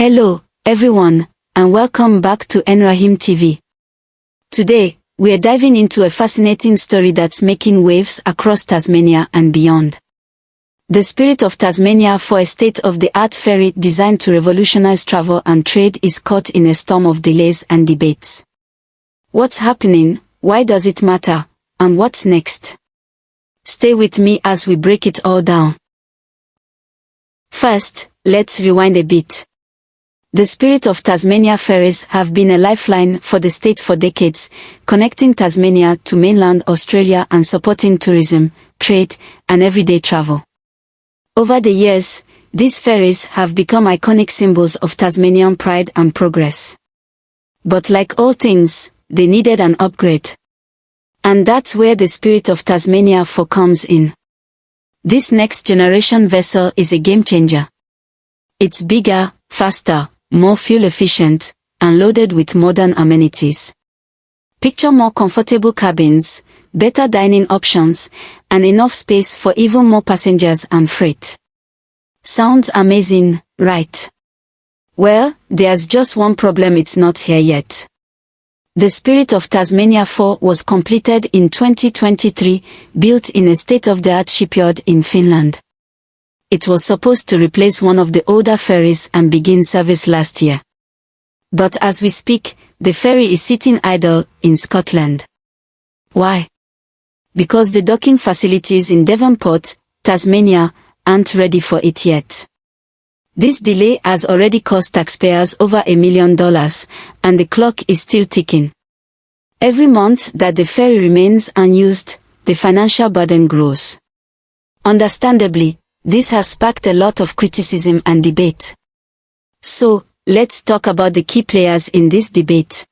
Hello, everyone, and welcome back to N-RAHIM TV. Today, we are diving into a fascinating story that's making waves across Tasmania and beyond. The Spirit of Tasmania IV, a state-of-the-art ferry designed to revolutionize travel and trade, is caught in a storm of delays and debates. What's happening, why does it matter, and what's next? Stay with me as we break it all down. First, let's rewind a bit. The Spirit of Tasmania ferries have been a lifeline for the state for decades, connecting Tasmania to mainland Australia and supporting tourism, trade, and everyday travel. Over the years, these ferries have become iconic symbols of Tasmanian pride and progress. But like all things, they needed an upgrade. And that's where the Spirit of Tasmania IV comes in. This next-generation vessel is a game-changer. It's bigger, faster, more fuel-efficient, and loaded with modern amenities. Picture more comfortable cabins, better dining options, and enough space for even more passengers and freight. Sounds amazing, right? Well, there's just one problem: it's not here yet. The Spirit of Tasmania IV was completed in 2023, built in a state-of-the-art shipyard in Finland. It was supposed to replace one of the older ferries and begin service last year. But as we speak, the ferry is sitting idle in Scotland. Why? Because the docking facilities in Devonport, Tasmania, aren't ready for it yet. This delay has already cost taxpayers over $1 million, and the clock is still ticking. Every month that the ferry remains unused, the financial burden grows. Understandably, this has sparked a lot of criticism and debate. So, let's talk about the key players in this debate.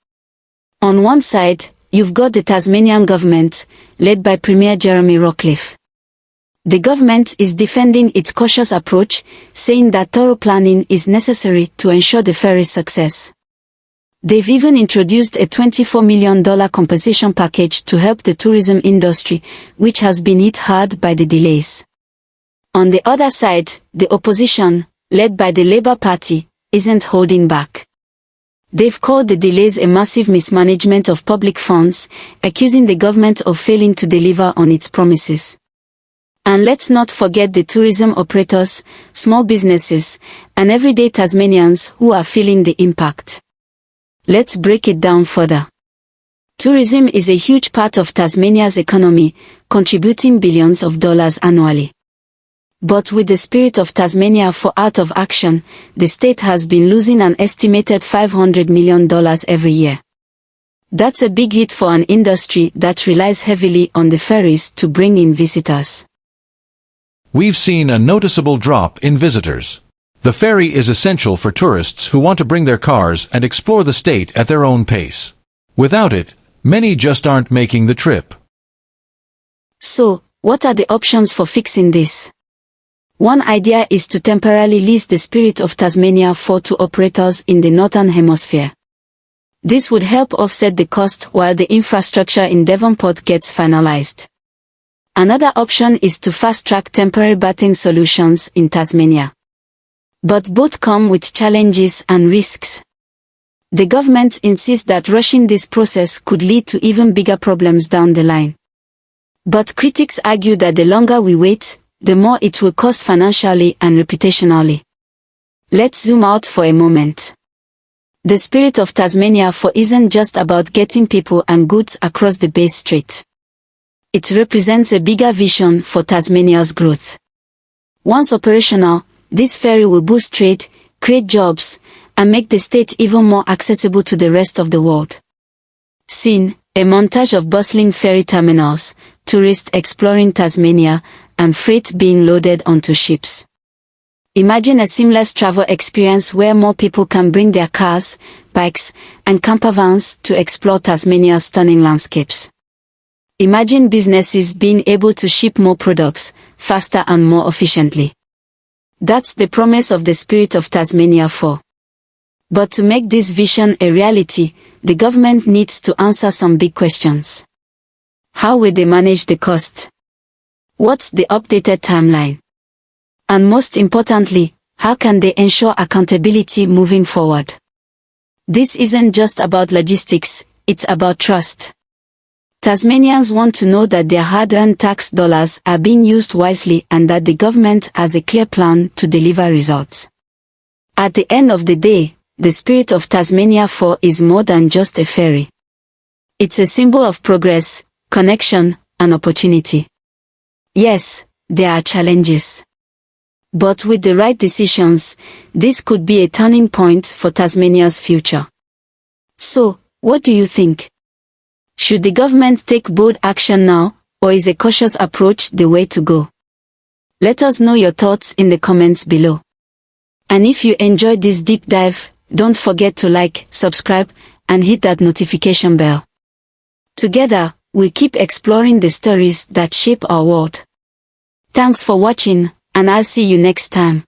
On one side, you've got the Tasmanian government, led by Premier Jeremy Rockliff. The government is defending its cautious approach, saying that thorough planning is necessary to ensure the ferry's success. They've even introduced a $24 million compensation package to help the tourism industry, which has been hit hard by the delays. On the other side, the opposition, led by the Labour Party, isn't holding back. They've called the delays a massive mismanagement of public funds, accusing the government of failing to deliver on its promises. And let's not forget the tourism operators, small businesses, and everyday Tasmanians who are feeling the impact. Let's break it down further. Tourism is a huge part of Tasmania's economy, contributing billions of dollars annually. But with the Spirit of Tasmania IV out of action, the state has been losing an estimated $500 million every year. That's a big hit for an industry that relies heavily on the ferries to bring in visitors. We've seen a noticeable drop in visitors. The ferry is essential for tourists who want to bring their cars and explore the state at their own pace. Without it, many just aren't making the trip. So, what are the options for fixing this? One idea is to temporarily lease the Spirit of Tasmania IV to operators in the Northern Hemisphere. This would help offset the cost while the infrastructure in Devonport gets finalized. Another option is to fast-track temporary berthing solutions in Tasmania. But both come with challenges and risks. The government insists that rushing this process could lead to even bigger problems down the line. But critics argue that the longer we wait, the more it will cost financially and reputationally. Let's zoom out for a moment. The Spirit of Tasmania IV isn't just about getting people and goods across the Bay Strait. It represents a bigger vision for Tasmania's growth. Once operational, this ferry will boost trade, create jobs, and make the state even more accessible to the rest of the world. Scene: a montage of bustling ferry terminals, tourists exploring Tasmania, and freight being loaded onto ships. Imagine a seamless travel experience where more people can bring their cars, bikes, and campervans to explore Tasmania's stunning landscapes. Imagine businesses being able to ship more products, faster and more efficiently. That's the promise of the Spirit of Tasmania IV. But to make this vision a reality, the government needs to answer some big questions. How will they manage the cost? What's the updated timeline? And most importantly, How can they ensure accountability moving forward? This isn't just about logistics, it's about trust. Tasmanians want to know that their hard-earned tax dollars are being used wisely and that the government has a clear plan to deliver results. At the end of the day, the Spirit of Tasmania IV is more than just a ferry. It's a symbol of progress, connection, and opportunity. Yes, there are challenges. But with the right decisions, this could be a turning point for Tasmania's future. So, what do you think? Should the government take bold action now, or is a cautious approach the way to go? Let us know your thoughts in the comments below. And if you enjoyed this deep dive, don't forget to like, subscribe, and hit that notification bell. Together, we'll keep exploring the stories that shape our world. Thanks for watching, and I'll see you next time.